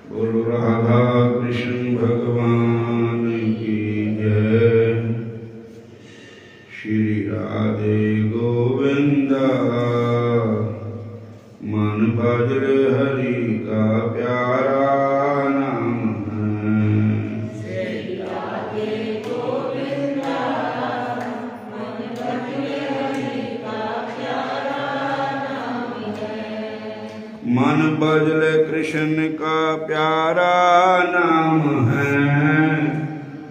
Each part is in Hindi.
बोलो राधा कृष्ण भगवान की जय। श्री राधे गोविंदा मन भज हरि का प्यारा नाम है। श्री राधे गोविंदा मन भज हरि का प्यारा नाम है। मन भजले कृष्ण का प्यारा नाम है।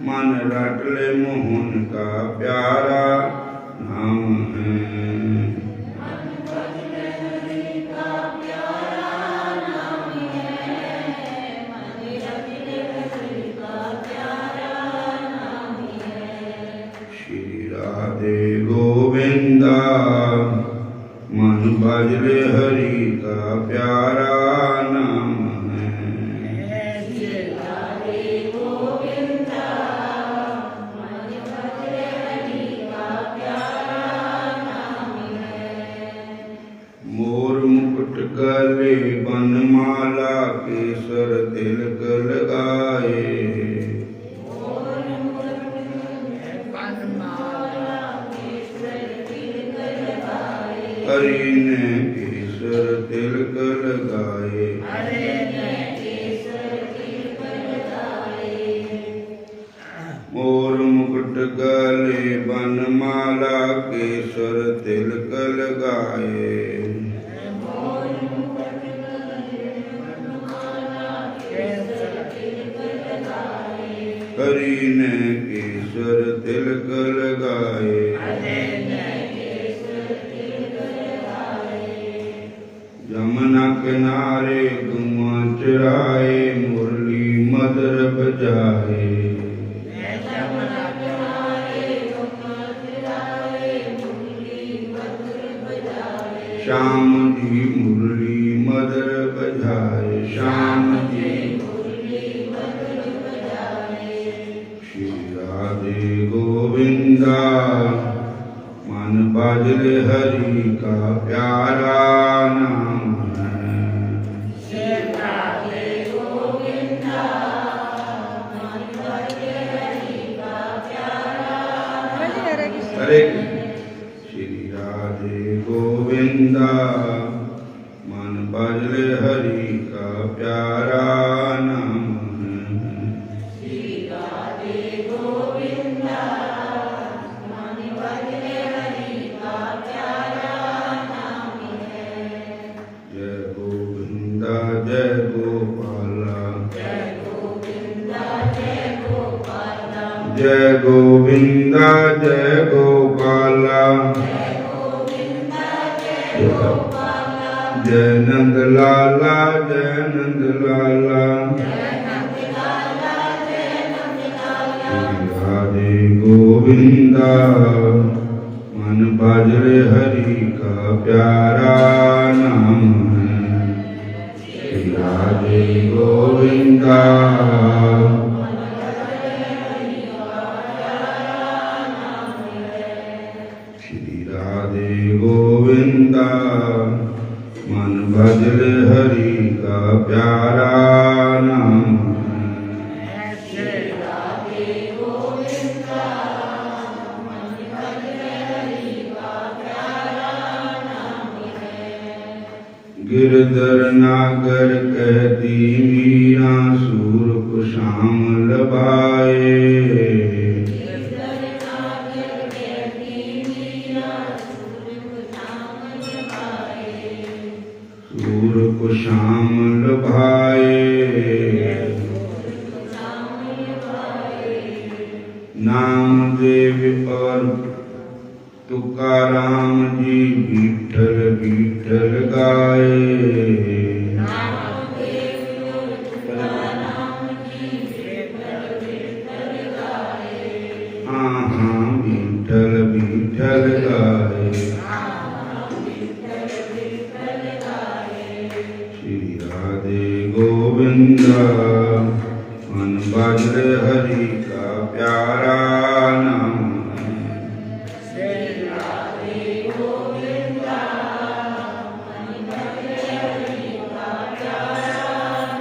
मन रटले मोहन का प्यारा नाम है। मन भजले हरि का प्यारा नाम है। मन रटले हरि का प्यारा नाम है। श्री राधे गोविंदा मन भजले हरि का प्यारा नाम है। श्री राधे गोविंदा मन भजले हरि का प्यारा नाम है। मोर मुकुट गले बनमाला केसर तिलक लगाए। मोर मुकुट बनमाला केसर तिलक लगाए। हरि ने केसर तिलक लगाए। हरे ने केसर तिलक लगाए। मोर मुकुट गले बनमाला केसर तिलक लगाए। मोर मुकुट गले बनमाला केसर तिलक लगाए। हरि ने केसर तिलक लगाए। हरे ने केसर तिलक लगाए। यमुना किनारे धुआं चराए मुरली मदर बजाए। यमुना किनारे धुआं चराए मुरली मधुर बजाए। श्याम जी मुरली मदर बजाए। श्याम जी मुरली मधुर बजाए। श्री राधे गोविंदा मन बाजले हरि का प्यारा नाम है। श्री राधे गोविंदा मन भजले हरि का प्यारा हरे कृष्ण। श्री राधे गोविंदा मन बाजले हरि का प्यारा नाम है। श्री राधे गोविंदा मन भजले हरि का प्यारा नाम है। जय गोविंदा जय गोपाला। जय गोविंदा जय गोपाला। जय गोविंदा जय गोपाला। जय गोविंदा जय गोपाला। जय नंद लाला जय नंद लाला। जय नंदलाला जय नंदलाला। श्री राधे गोविंदा मन बाजरे हरि का प्यारा नाम है। श्री राधे गोविंदा श्री राधे गोविंदा मन भजले हरि का प्यारा नाम है। श्री राधे गोविंदा मन भजले हरि का प्यारा नाम है। गिरधर नागर कहती मीरा सूर को श्याम लभाए। गिरधर नागर कहती मीरा सूर को श्याम लभाए। सूर को श्याम लभाए। श्याम लभाए। नामदेव और तुकाराम जी विठल विठल गाए। नामदेव और तुकाराम जी विठल विठल गाए। हाँ हाँ विठल विठल गाए। विठल विठल गाए। श्री राधे गोविंदा मन बाजरे हरि का प्यारा नाम है। श्री राधे गोविंदा मन भजले हरि का प्यारा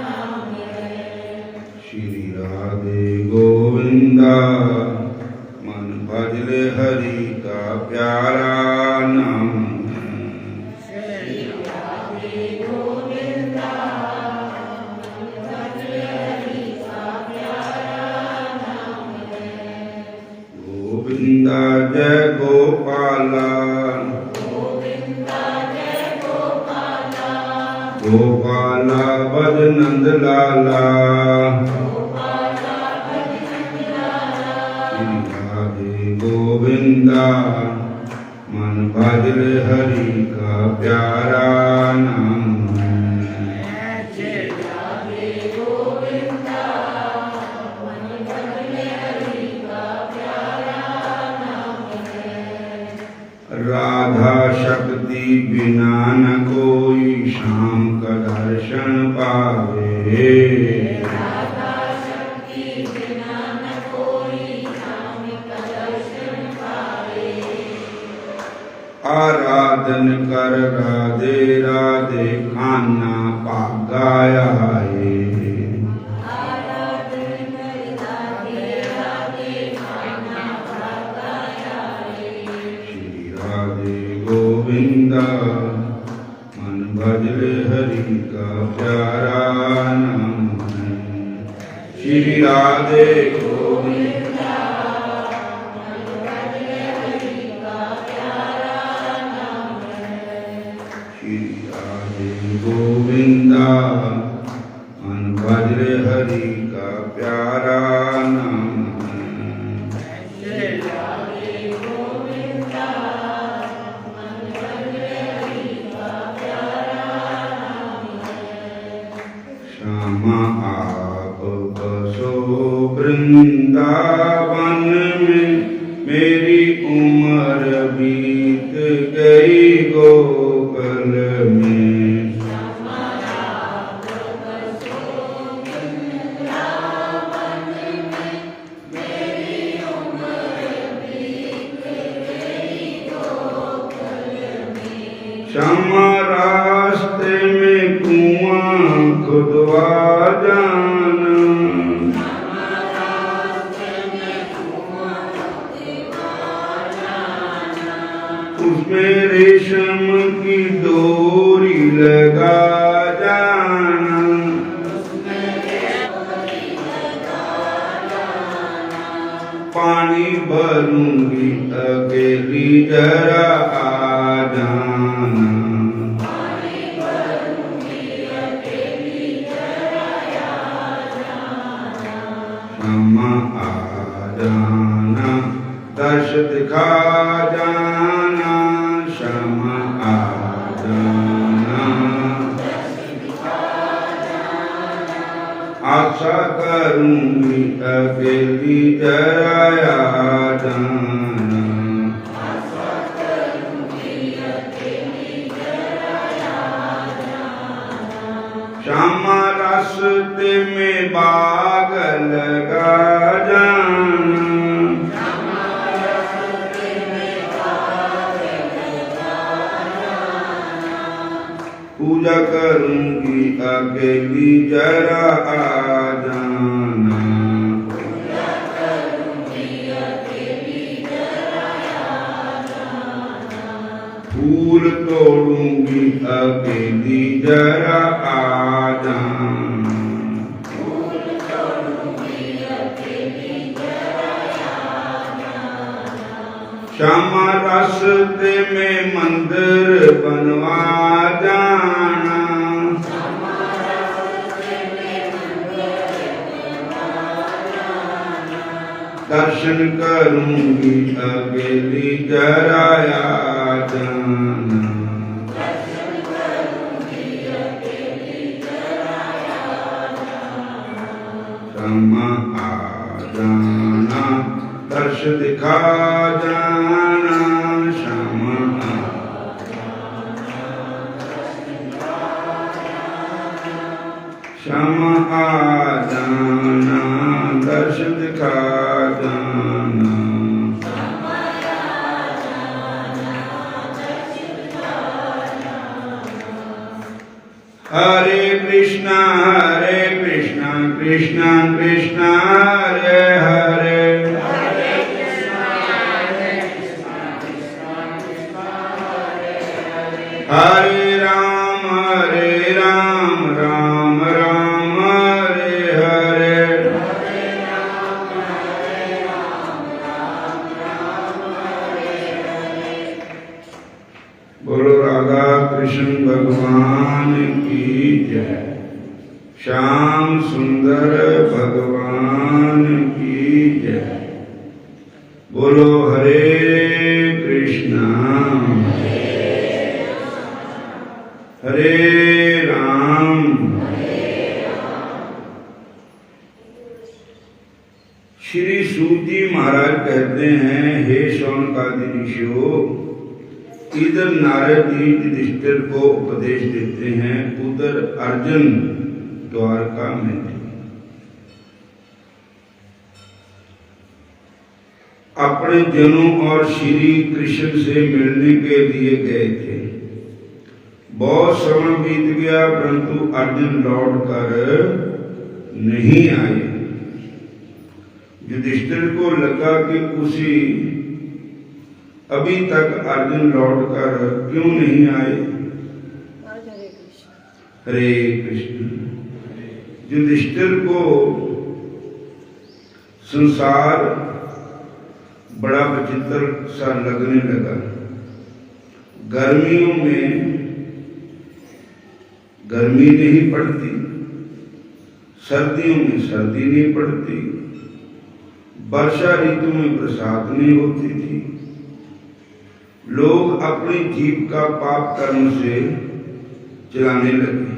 नाम है। गोविंदा मन भज ले हरि का प्यारा नाम श्री राधे गोविंदा मन भज ले हरि का प्यारा नाम है। गोविंदा जय गोपाला गोविंदा जय गोपाला गोपाला भज नंद लाला गोपाला भज नंद लाला। श्री राधे गोविंदा मन भज ले हरि का प्यारा नाम श्री राधे गोविंदा मन भज ले हरि का प्यारा नाम है। राधा शक्ति बिना न कोई श्याम का दर्शन पावे राधा शक्ति बिना न कोई श्याम का दर्शन पावे। आराधन कर राधे राधे खाना पागाया आराधन कर राधे राधे खाना भागाया रे। श्री राधे गोविंदा मन भज ले हरि का प्यारा नाम है। श्री राधे गोविंदा मन भज ले हरि का प्यारा नाम है। श्री राधे गोविंदा मन भज ले हरि का प्यारा नाम है। श्री राधे गोविंदा मन भज ले हरि का प्यारा नाम है। श्यामा आप बसो वृंदावन में मेरी उम्र बीत गई गोकुल में श्यामा रास्ते में कुआं खुदवा जाना उसमें रेशम की डोरी लगा जाना पानी भरूंगी अकेली जरा आ जाना श्यामा आ जाना दर्श दिखा जाना श्यामा आ जाना आशा करूंगी अकेली जरा आ जाना श्यामा रास्ते में बाग लगा जाना पूजा करूंगी अकेली जरा आ जाना फूल तोड़ूंगी अकेली जरा आ जाना श्यामा रास्ते में मंदिर बनवा जाना दर्शन करूंगी अकेली जरा आ जाना श्यामा आ जाना दर्श दिखा जाना श्यामा श्यामा आ जाना दर्श दिखा जाना हरे कृष्णा कृष्णा कृष्णा हरे हरे श्याम सुंदर भगवान की जय। बोलो हरे कृष्णा हरे राम श्री सूत जी महाराज कहते हैं, हे शौनकादि ऋषियों, इधर नारद जी युधिष्ठिर को उपदेश देते हैं, उधर अर्जुन द्वारका में थे। अपने जनों और श्री कृष्ण से मिलने के लिए गए थे। बहुत समय बीत गया परंतु अर्जुन लौट कर नहीं आए। युधिष्ठिर को लगा कि उसी अभी तक अर्जुन लौट कर क्यों नहीं आए। हरे कृष्ण। युधिष्ठिर को संसार बड़ा विचित्र सा लगने लगा। गर्मियों में गर्मी नहीं पड़ती, सर्दियों में सर्दी नहीं पड़ती, वर्षा ऋतु में बरसात नहीं होती थी। लोग अपनी जीभ का पाप कर्म से चलाने लगे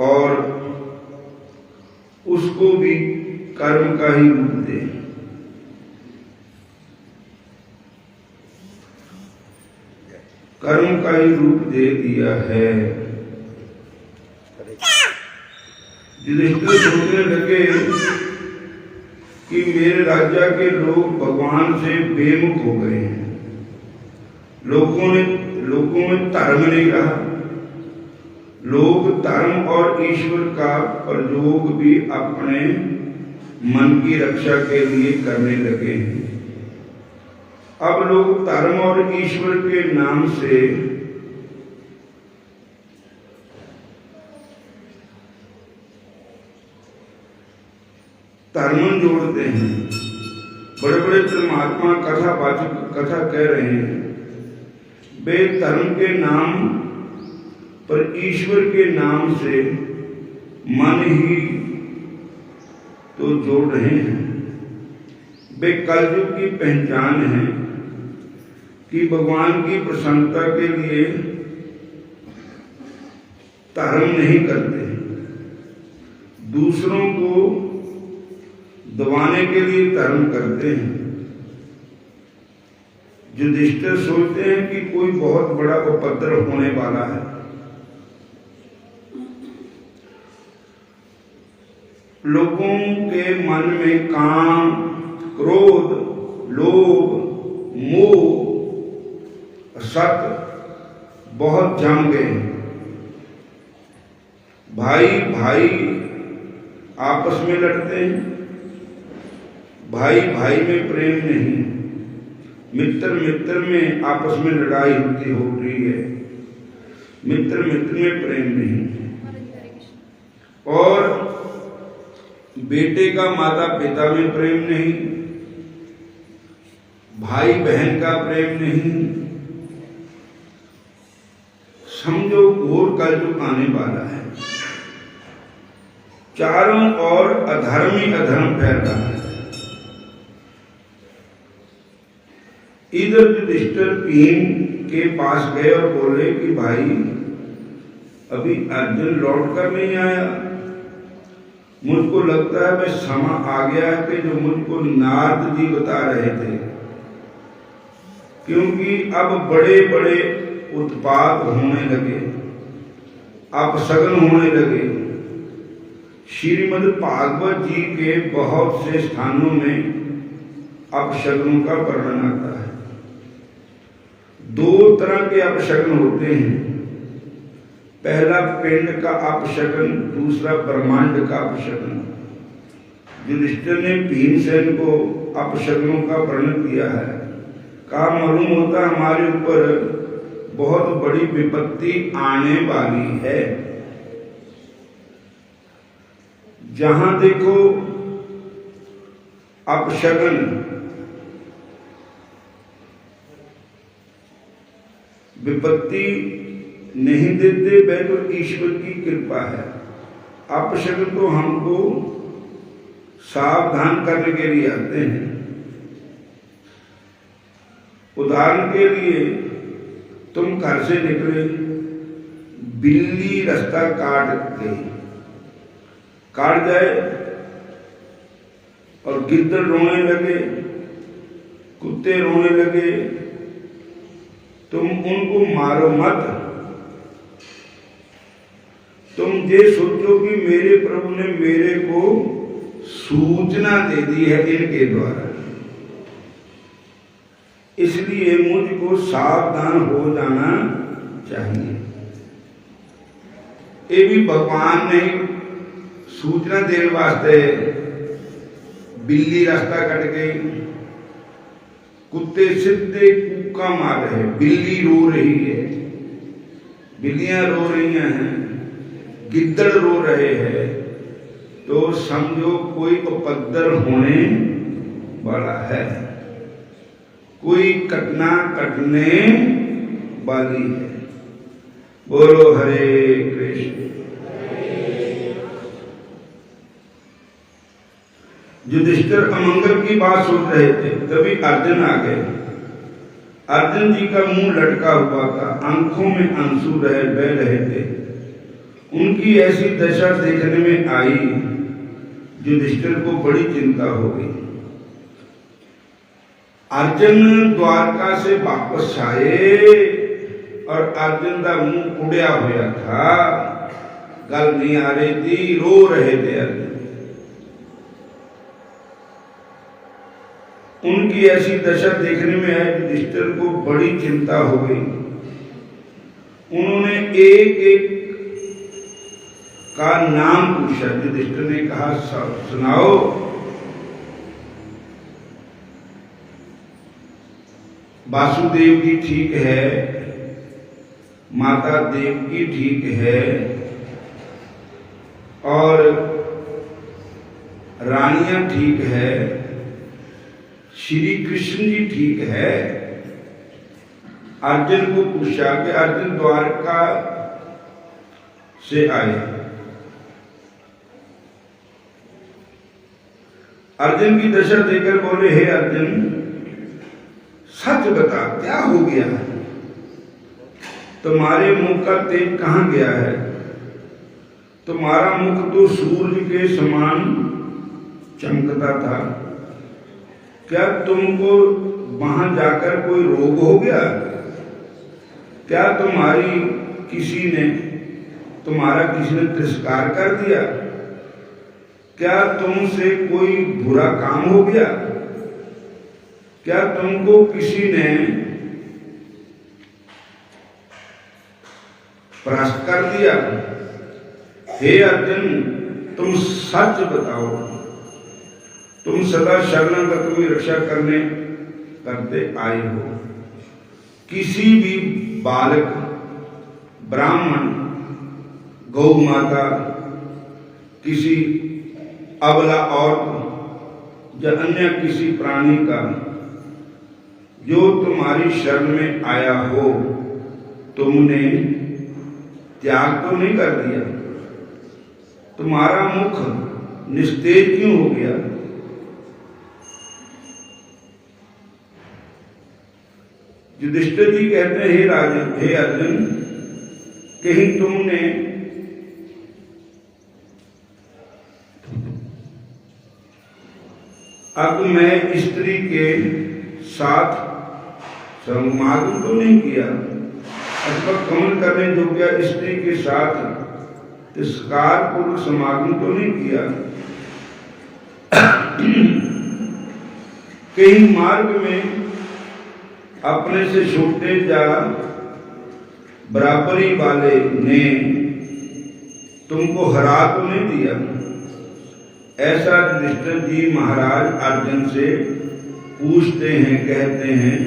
और उसको भी कर्म का ही रूप दे। कर्म का ही रूप दे दिया है। युधिष्ठिर सोचने लगे कि मेरे राज्य के लोग भगवान से बेमुख हो गए हैं। लोगों में धर्म नहीं रहा। लोग धर्म और ईश्वर का प्रयोग भी अपने मन की रक्षा के लिए करने लगे हैं। अब लोग धर्म और ईश्वर के नाम से धर्म जोड़ते हैं। बड़े बड़े परमात्मा कथा कह रहे हैं, वे धर्म के नाम पर ईश्वर के नाम से मन ही तो जोड़ रहे हैं। वे कलयुग की पहचान है कि भगवान की प्रसन्नता के लिए धर्म नहीं करते, दूसरों को दबाने के लिए धर्म करते हैं। युधिष्ठिर सोचते हैं कि कोई बहुत बड़ा उपद्रव होने वाला है। लोगों के मन में काम, क्रोध, लोभ, मोह, सत्य बहुत जम गए। भाई भाई आपस में लड़ते हैं, भाई भाई में प्रेम नहीं, मित्र मित्र में आपस में लड़ाई हो रही है, मित्र मित्र में प्रेम नहीं। और बेटे का माता पिता में प्रेम नहीं, भाई बहन का प्रेम नहीं। समझो घोर कलयुग आने वाला है। चारों ओर अधर्म ही अधर्म फैल रहा है। इधर युधिष्ठिर भीम के पास गए और बोले कि भाई अभी अर्जुन लौट कर नहीं आया। मुझको लगता है मैं समा आ गया है कि जो मुझको नारद जी बता रहे थे, क्योंकि अब बड़े बड़े उत्पात होने लगे, अपशगन होने लगे। श्रीमद् भागवत जी के बहुत से स्थानों में अपशगनों का वर्णन आता है। दो तरह के अपशगन होते हैं, पहला पिंड का अपशगन, दूसरा ब्रह्मांड का अपशगन। युधिष्ठिर ने भीमसेन को अपशगनों का वर्णन किया है। कहा मालूम होता हमारे ऊपर बहुत बड़ी विपत्ति आने वाली है। जहां देखो अपशगन, विपत्ति नहीं देते, वह तो ईश्वर की कृपा है। अपशब्द तो हमको सावधान करने के लिए आते हैं। उदाहरण के लिए तुम घर से निकले, बिल्ली रास्ता काट जाए और गिद्दड़ रोने लगे, कुत्ते रोने लगे, तुम उनको मारो मत। तुम ये सोचो कि मेरे प्रभु ने मेरे को सूचना दे दी है इनके द्वारा, इसलिए मुझको सावधान हो जाना चाहिए। ये भी भगवान ने सूचना देने वास्ते, बिल्ली रास्ता कट गई, कुत्ते सीधे कूका मार रहे, बिल्ली रो रही है, बिल्लियां रो रही हैं, गिद्दड़ रो रहे हैं, तो समझो कोई उपद्रव होने वाला है, कोई घटना घटने वाली है। बोलो हरे कृष्ण। युधिष्ठिर अमंगल की बात सुन रहे थे, तभी अर्जुन आ गए। अर्जुन जी का मुंह लटका हुआ था, आंखों में आंसू बह रहे थे। उनकी ऐसी दशा देखने में आई, युधिष्ठिर को बड़ी चिंता हो गई। अर्जुन द्वारका से वापस आए और अर्जुन का मुंह उड़िया हुआ था, गल नहीं आ रही थी, रो रहे थे अर्जुन। उनकी ऐसी दशा देखने में आई, युधिष्ठिर को बड़ी चिंता हो गई। उन्होंने एक एक का नाम पूछा। युधिष्ठिर ने कहा, सुनाओ। वासुदेव की ठीक है, माता देवकी ठीक है, और रानियां ठीक है, श्री कृष्ण जी ठीक है। अर्जुन को पूछा कि अर्जुन द्वारका से आए। अर्जुन की दशा देखकर बोले, हे अर्जुन, सच बता क्या हो गया है? तुम्हारे मुख का तेज कहां गया है? तुम्हारा मुख तो सूर्य के समान चमकता था। क्या तुमको वहां जाकर कोई रोग हो गया? क्या तुम्हारा किसी ने तिरस्कार कर दिया? क्या तुमसे कोई बुरा काम हो गया? क्या तुमको किसी ने परास्त कर दिया? हे अर्जुन, तुम सच बताओ। तुम सदा शरणागत की रक्षा करते आए हो। किसी भी बालक, ब्राह्मण, गौ माता, किसी अबला औरत या अन्य किसी प्राणी का जो तुम्हारी शरण में आया हो, तुमने त्याग तो नहीं कर दिया? तुम्हारा मुख निस्तेज क्यों हो गया? युधिष्ठिर जी कहते हैं, हे राजन, हे अर्जुन, कहीं तुमने अब मैं स्त्री के साथ समागम तो नहीं किया, अथवा गमन करने योग्य स्त्री के साथ तिरस्कार पूर्वक समागम तो नहीं किया? कहीं मार्ग में अपने से छोटे या बराबरी वाले ने तुमको हरा तो नहीं दिया? ऐसा युधिष्ठिर जी महाराज अर्जुन से पूछते हैं, कहते हैं,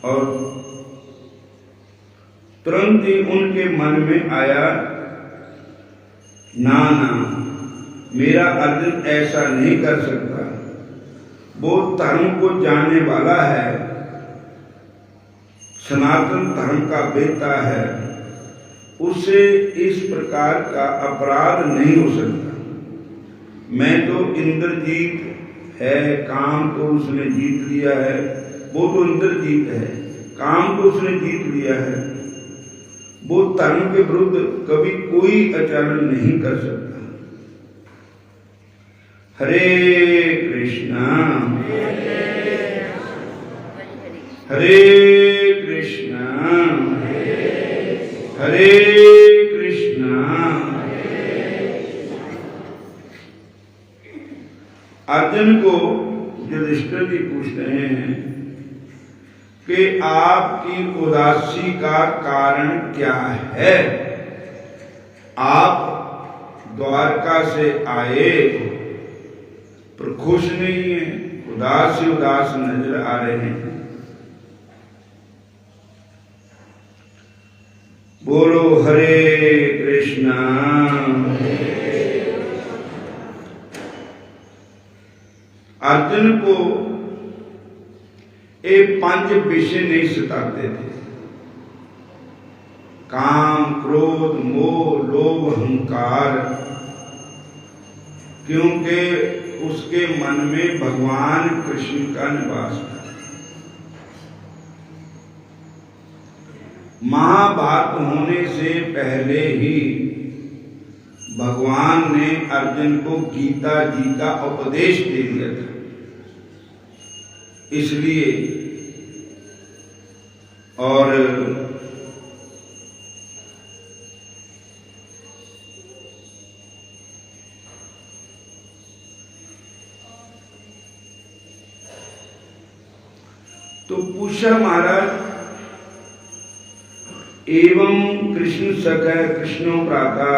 और तुरंत ही उनके मन में आया, ना ना, मेरा अर्जुन ऐसा नहीं कर सकता। वो धर्म को जानने वाला है, सनातन धर्म का बेटा है, उसे इस प्रकार का अपराध नहीं हो सकता। मैं तो इंद्रजीत है, काम तो उसने जीत लिया है, वो तो इंद्रजीत है, काम तो उसने जीत लिया है, वो धर्म के विरुद्ध कभी कोई आचरण नहीं कर सकता। हरे कृष्णा हरे कृष्णा हरे कृष्णा। अर्जुन को युधिष्ठिर जी पूछ रहे हैं कि आपकी उदासी का कारण क्या है? आप द्वारका से आए पर खुश नहीं है, उदास ही उदास नजर आ रहे हैं। बोलो हरे कृष्णा। अर्जुन को ये 5 विषय नहीं सताते थे, काम, क्रोध, मोह, लोभ, अहंकार, क्योंकि उसके मन में भगवान कृष्ण का निवास था। महाभारत होने से पहले ही भगवान ने अर्जुन को गीता जी का उपदेश दे दिया था। इसलिए और तो पूछा महाराज, एवं कृष्ण सख कृष्णो प्राता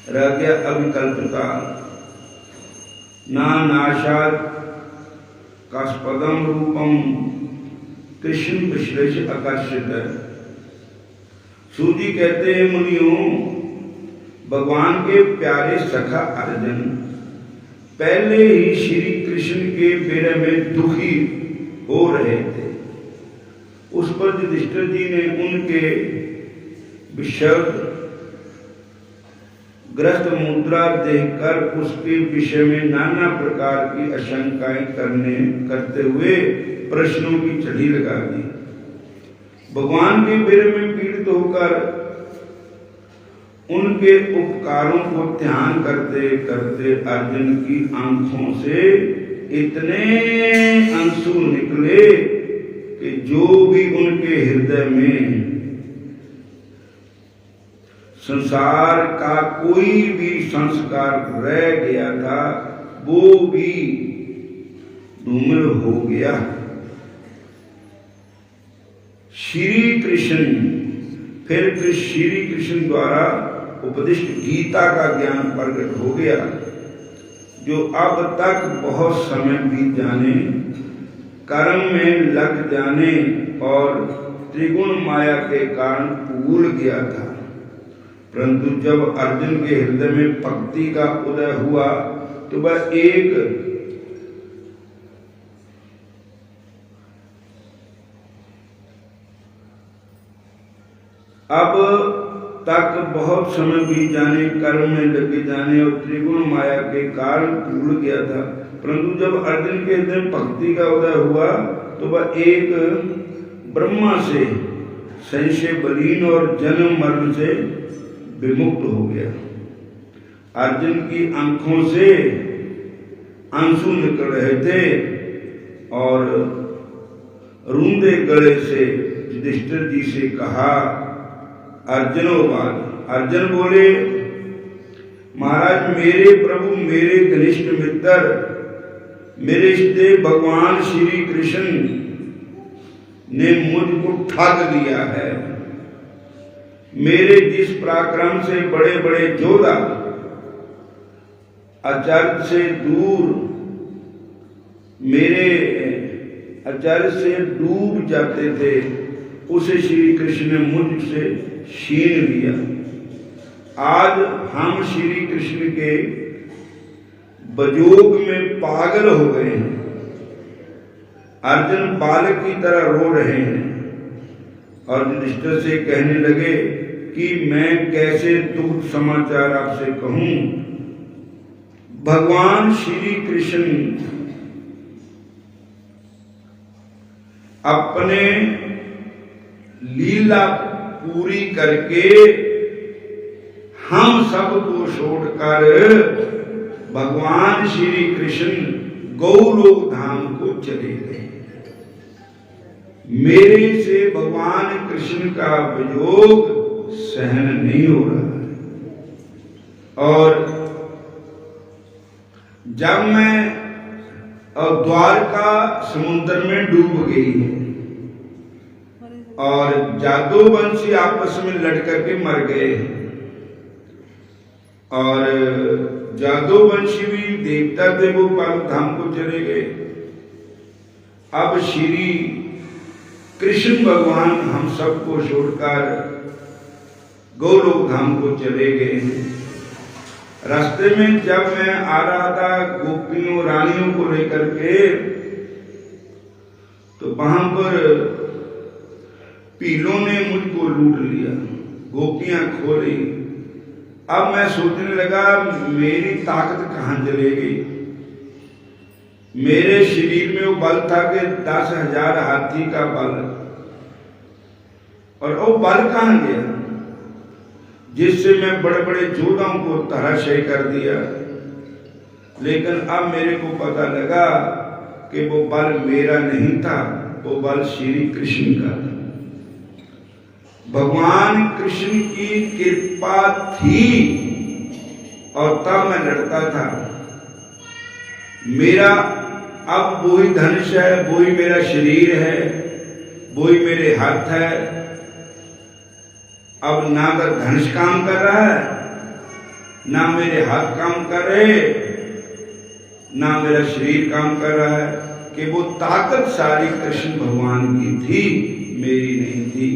रह गया अविकल्पता ना नाशात कास्पदम रूपम कृष्ण विश्लेष आकर्षित। सूजी कहते हैं, मुनियों, भगवान के प्यारे सखा अर्जुन पहले ही श्री कृष्ण के विरह में दुखी हो रहे थे। उस पर युधिष्ठिर जी ने उनके विषद ग्रस्त मुद्रा देखकर उसके विषय में नाना प्रकार की आशंकाएं करते हुए प्रश्नों की चढ़ी लगा दी। भगवान के विरह में पीड़ित होकर उनके उपकारों को ध्यान करते करते अर्जुन की आंखों से इतने आंसू निकले कि जो भी उनके हृदय में संसार का कोई भी संस्कार रह गया था वो भी धूमिल हो गया। श्री कृष्ण फिर श्री कृष्ण द्वारा उपदिष्ट गीता का ज्ञान प्रकट हो गया, जो अब तक बहुत समय बीत जाने, कर्म में लग जाने और त्रिगुण माया के कारण भूल गया था। परंतु जब अर्जुन के हृदय में भक्ति का उदय हुआ तो वह एक अब तक बहुत समय बीत जाने, कर्म में लगे जाने और त्रिगुण माया के कारण भूल गया था। परंतु जब अर्जुन के हृदय में भक्ति का उदय हुआ तो वह एक ब्रह्मा से संशय बलीन और जन्म मरण से विमुक्त हो गया। अर्जुन की आंखों से आंसू निकल रहे थे और रूंधे गले से युधिष्ठिर जी से कहा, अर्जुन बोले, महाराज मेरे प्रभु, मेरे घनिष्ठ मित्र, मेरे इष्टदेव भगवान श्री कृष्ण ने मुझको ठग लिया है। मेरे जिस पराक्रम से बड़े बड़े योद्धा आचार्य से दूर, मेरे आचार्य से डूब जाते थे, उसे श्री कृष्ण ने मुझसे छीन लिया। आज हम श्री कृष्ण के बजोग में पागल हो गए हैं। अर्जुन बालक की तरह रो रहे हैं और युधिष्ठिर से कहने लगे कि मैं कैसे दुख समाचार आपसे कहूं। भगवान श्री कृष्ण अपने लीला पूरी करके हम सबको छोड़कर भगवान श्री कृष्ण गौलोक धाम को चले गए। मेरे से भगवान कृष्ण का वियोग सहन नहीं हो रहा है। और जब मैं द्वारका समुद्र में डूब गई है और जादूवंशी आपस में लड़ करके मर गए हैं और जादूवंशी भी देवता थे, वो परम धाम को चले गए। अब श्री कृष्ण भगवान हम सबको छोड़कर गोलोक धाम को चले गए हैं। रास्ते में जब मैं आ रहा था गोपियों रानियों को लेकर के, तो वहां पर पीलों ने मुझको लूट लिया, गोपियां खो ली। अब मैं सोचने लगा मेरी ताकत कहां चली गई। मेरे शरीर में वो बल था कि 10,000 हाथी का बल, और वो बल कहां गया जिससे मैं बड़े बड़े योद्धाओं को धराशायी कर दिया। लेकिन अब मेरे को पता लगा कि वो बल मेरा नहीं था, वो बल श्री कृष्ण का था। भगवान कृष्ण की कृपा थी और तब मैं लड़ता था। मेरा अब वही धनुष है, वही मेरा शरीर है, वही मेरे हाथ है। अब ना तो धनुष काम कर रहा है, ना मेरे हाथ काम कर रहे, ना मेरा शरीर काम कर रहा है, कि वो ताकत सारी कृष्ण भगवान की थी, मेरी नहीं थी।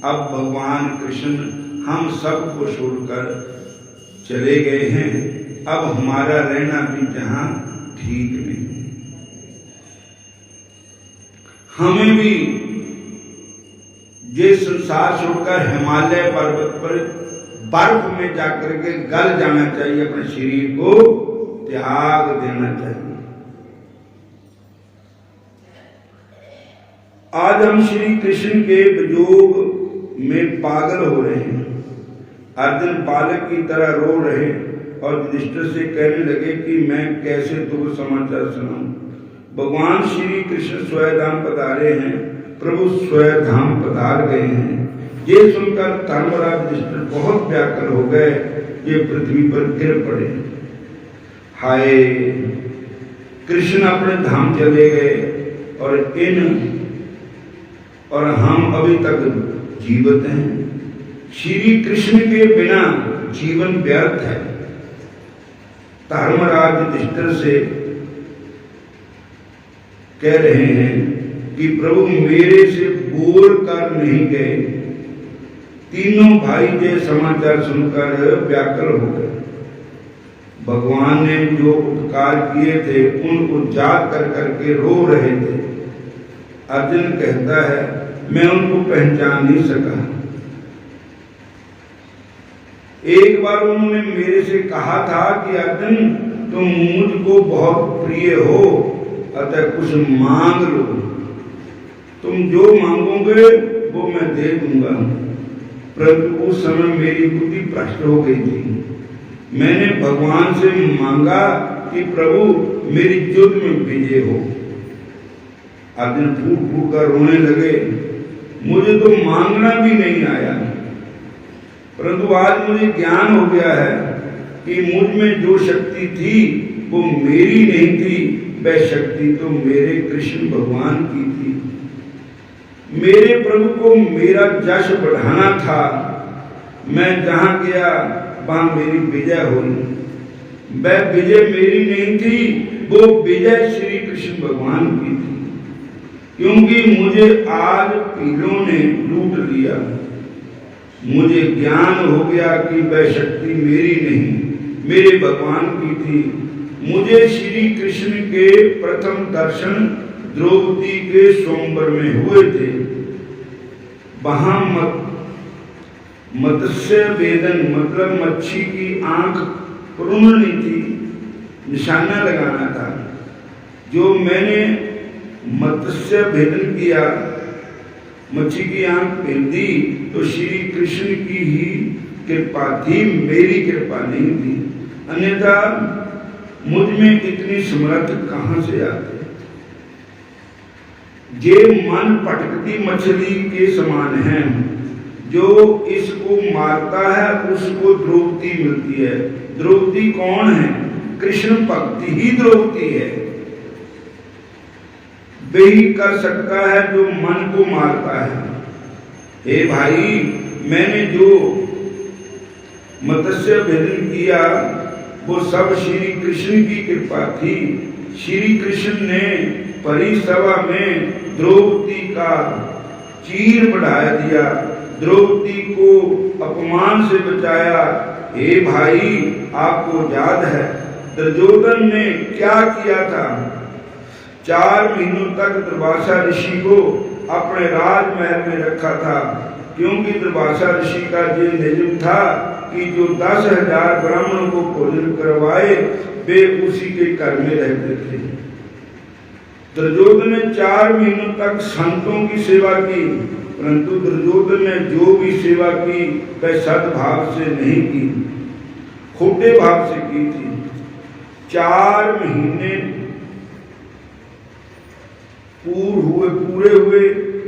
अब भगवान कृष्ण हम सबको छोड़कर चले गए हैं। अब हमारा रहना भी जहां ठीक नहीं। हमें भी ये संसार छोड़कर हिमालय पर्वत पर बर्फ में जाकर के गल जाना चाहिए, अपने शरीर को त्याग देना चाहिए। आज हम श्री कृष्ण के वियोग में पागल हो रहे हैं। अर्जुन बालक की तरह रो रहे और युधिष्ठिर से कहने लगे कि मैं कैसे दुख समाचार सुनाऊं। भगवान श्री कृष्ण स्वयं पधारे हैं, प्रभु स्वयं धाम पधार गए हैं। ये सुनकर धर्मराज युधिष्ठिर बहुत व्याकुल हो गए, ये पृथ्वी पर गिर पड़े। हाय, कृष्ण अपने धाम चले गए और हम अभी तक जीवित हैं। श्री कृष्ण के बिना जीवन व्यर्थ है। धर्मराज युधिष्ठिर से कह रहे हैं कि प्रभु मेरे से बोल कर नहीं गए। तीनों भाई ये समाचार सुनकर व्याकुल हो गए। भगवान ने जो उपकार किए थे उनको याद कर करके रो रहे थे। अर्जुन कहता है मैं उनको पहचान नहीं सका। एक बार उन्होंने मेरे से कहा था कि अर्जुन तुम मुझको बहुत प्रिय हो, अतः कुछ मांग लो, तुम जो मांगोगे वो मैं दे दूंगा। परंतु उस समय मेरी बुद्धि भ्रष्ट हो गई थी। मैंने भगवान से मांगा कि प्रभु मेरी युद्ध में विजय हो। अर्जुन फूट फूट कर रोने लगे, मुझे तो मांगना भी नहीं आया, परंतु आज मुझे ज्ञान हो गया है कि मुझ में जो शक्ति थी वो मेरी नहीं थी, वह शक्ति तो मेरे कृष्ण भगवान की थी। मेरे प्रभु को मेरा यश बढ़ाना था। मैं जहां गया वहां मेरी विजय हुई। वह विजय मेरी नहीं थी, वो विजय श्री कृष्ण भगवान की थी। क्योंकि मुझे आज पीलों ने लूट लिया, मुझे ज्ञान हो गया कि वह शक्ति मेरी नहीं, मेरे भगवान की थी। मुझे श्री कृष्ण के प्रथम दर्शन द्रौपदी के स्वयंवर में हुए थे। वहां मत्स्य वेदन मतलब मच्छी की आंख प्रूणनी थी, निशाना लगाना था। जो मैंने मत्स्य भेदन किया, मच्छी की आंख भेद दी, तो श्री कृष्ण की ही कृपा थी, मेरी कृपा नहीं थी। अन्यथा मुझ में इतनी समर्थ कहां से आती। ये मन भटकती मछली के समान है, जो इसको मारता है उसको द्रौपदी मिलती है। द्रौपदी कौन है? कृष्ण भक्ति ही द्रौपदी है। वही कर सकता है जो मन को मारता है। हे भाई, मैंने जो मत्स्य भेदन किया वो सब श्री कृष्ण की कृपा थी। श्री कृष्ण ने परिसभा में द्रौपदी का चीर बढ़ा दिया, द्रौपदी को अपमान से बचाया। हे भाई, आपको याद है दुर्योधन ने क्या किया था? 4 महीनों तक दुर्वासा ऋषि को अपने राजमहल में रखा था, क्योंकि दुर्वासा ऋषि का ये नियम था कि जो 10,000 ब्राह्मणों को भोजन करवाए वे उसी के घर में रहते थे। दुर्योधन ने 4 महीनों तक संतों की सेवा की, परंतु दुर्योधन ने जो भी सेवा की वह सद्भाव से नहीं की, खोटे भाव से की थी। 4 महीने पूरे हुए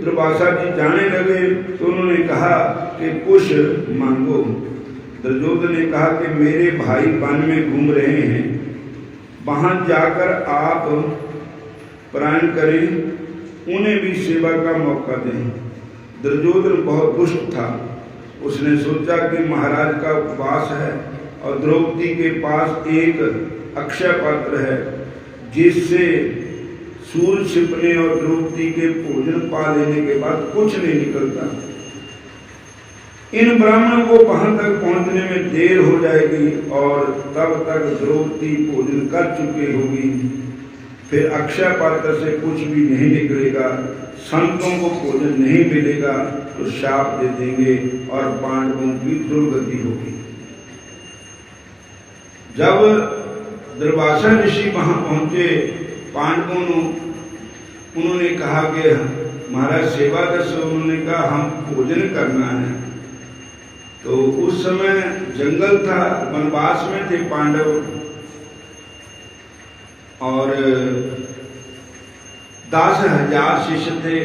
दुर्वासा जी जाने लगे तो उन्होंने कहा कि कुछ मांगो। दुर्योधन ने कहा कि मेरे भाई वन में घूम रहे हैं, वहां जाकर आप प्राण करें, उन्हें भी सेवा का मौका दें। दुर्योधन बहुत दुष्ट था, उसने सोचा कि महाराज का उपवास है और द्रौपदी के पास एक अक्षय पात्र है जिससे सूर्य छिपने और द्रौपदी के भोजन पा लेने के बाद कुछ नहीं निकलता। इन ब्राह्मणों को वहां तक पहुंचने में देर हो जाएगी और तब तक द्रौपदी भोजन कर चुकी होगी, फिर अक्षय पात्र से कुछ भी नहीं निकलेगा, संतों को भोजन नहीं मिलेगा तो शाप दे देंगे और पांडवों की दुर्गति होगी। जब दुर्वासा ऋषि वहां पहुंचे, पांडवों उन्होंने कहा कि महाराज सेवा दर्शो, उन्होंने कहा हम भोजन करना है। तो उस समय जंगल था, वनवास में थे पांडव और 10,000 शिष्य थे,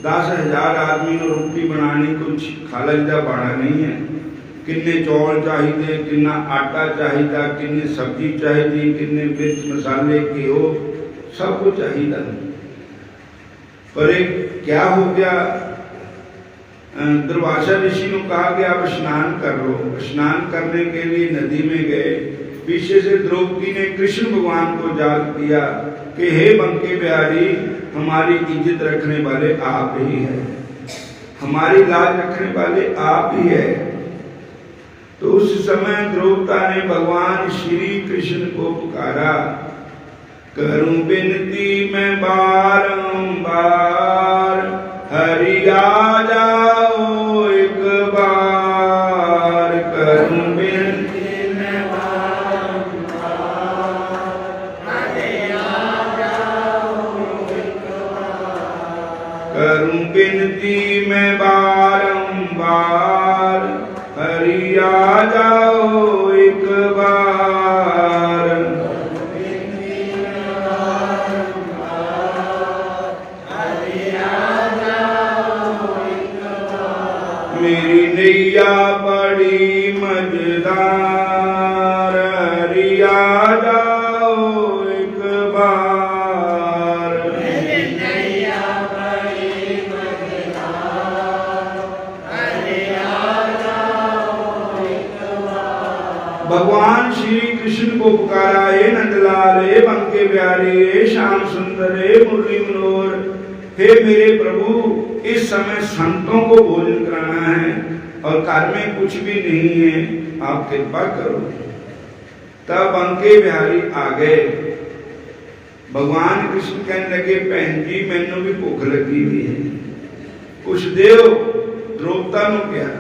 10,000 आदमी ने रोटी बनानी, कुछ खाला जा बाड़ा नहीं है। किन्ने चौल चाहिए, किन्ना आटा चाहिए, किन्ने सब्जी चाहिए, किन्ने मिर्च मसाले घिओ सब कुछ चाहिए। पर एक क्या हो गया, दुर्वासा ऋषि ने कहा कि आप स्नान कर लो। स्नान करने के लिए नदी में गए, पीछे से द्रौपदी ने कृष्ण भगवान को याद किया कि हे बंके बिहारी, हमारी इज्जत रखने वाले आप ही हैं, हमारी लाज रखने वाले आप ही है। तो उस समय द्रौपदा ने भगवान श्री कृष्ण को पुकारा, करूं विनती मैं बारंबार, हरि आ जाओ एक बार। करूं विनती मैं बारंबार, हरि आ जाओ एक बार। करूं विनती मैं बारंबार, हरि आ जाओ एक बार। मेरी नैया बड़ी मजेदार, हरि आ जाओ एक बार। मेरी नैया बड़ी मजेदार, हरि आ जाओ एक बार। भगवान श्री कृष्ण को पुकारा, हे नंदलाल, हे बंके बिहारी, हे श्याम सुंदर, हे मुरली मनोहर, हे मेरे प्रभु, इस समय संतों को भोजन कराना है और घर में कुछ भी नहीं है, आप कृपा करो। तब बंके बिहारी आ गए। भगवान कृष्ण कहने लगे, बहन जी मैनू भी भूख लगी हुई है, कुछ दो। द्रौपदा नूं कहा,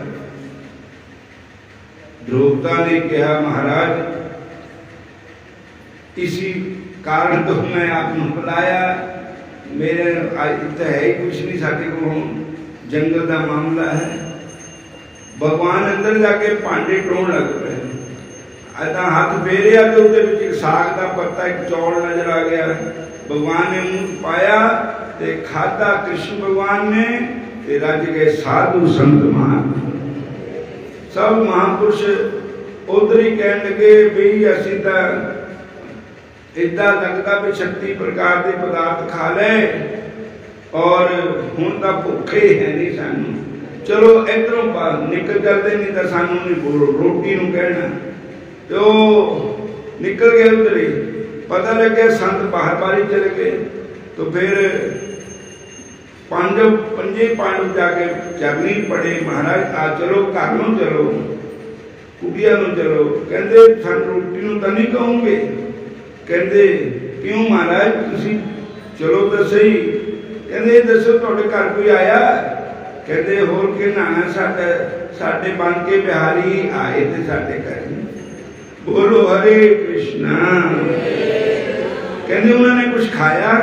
द्रौपदा ने कहा महाराज इसी कारण तो मैं आपको बुलाया, मेरे तो है ही कुछ नहीं, साडे को जंगल का मामला है। भगवान अंदर जाके भांडे टोण लग पे, अदा हाथ फेरिया तो उसके साग का पत्ता एक चौल नजर आ गया। भगवान ने मुंह पाया ते खाधा कृष्ण भगवान ने, ते रज गए साधु संत महान। सब महापुरुष उधर ही कह लगे भी असी तो इदा लगता भी 36 प्रकार के पदार्थ खा ले और हुण तो भुखे है नहीं सानू, चलो इधरों निकल जाते, नहीं तो सानू नहीं बोलो रोटी नूं कहना। तो निकल गए उधर ही, पता लगे संत बाहर बारी चले गए। तो फिर पंजे पांडव जाके चरनी पड़े, महाराज आ चलो घर नूं चलो, कुटिया नूं चलो। कहते सन रोटी नूं तो नहीं कहोगे, कहते क्यों महाराज तुसी चलो तो सही। कहते दसो तुहाडे घर कोई आया, कहते होर के नाना साडे बन के बिहारी आए थे साडे घर। बोलो हरे कृष्णा। कहते उन्होंने कुछ खाया,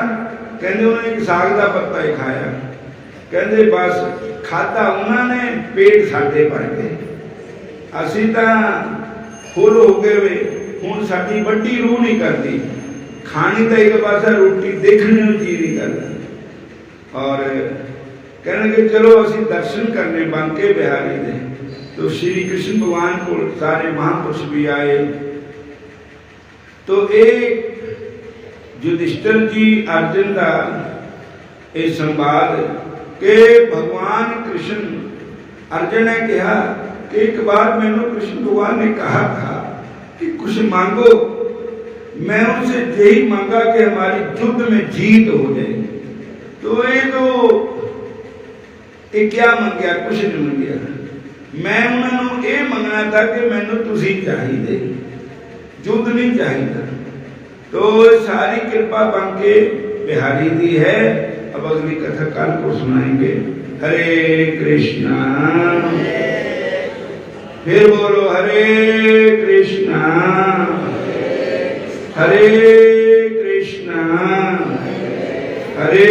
कहते उन्होंने एक साग का पत्ता ही खाया। कहते बस खाधा उन्होंने, पेट साडे भर गए, असी तो फुल हो गए वे, हुण साडी वड्डी रूह नहीं करती, खानी तो एक पासा रोटी देखने को जी नहीं करता। और कहने चलो असी दर्शन करने बांके बिहारी दे। तो श्री कृष्ण भगवान को सारे महापुरुष भी आए। तो एक युधिष्ठिर जी अर्जुन का यह संवाद के भगवान कृष्ण, अर्जुन ने कहा कि एक बार मैंने कृष्ण भगवान ने कहा था कि कुछ मांगो, मैं उनसे यही मांगा कि हमारी युद्ध में जीत हो जाए। तो ये क्या मंगया, कुछ नहीं मंगया, मैं उन्होंने ये मंगना था कि मैनू तुसी चाहिए, युद्ध नहीं चाहिए। तो सारी कृपा बांके बिहारी दी है। अब अगली कथा कल को सुनाएंगे। हरे कृष्णा। फिर बोलो हरे कृष्णा हरे कृष्णा हरे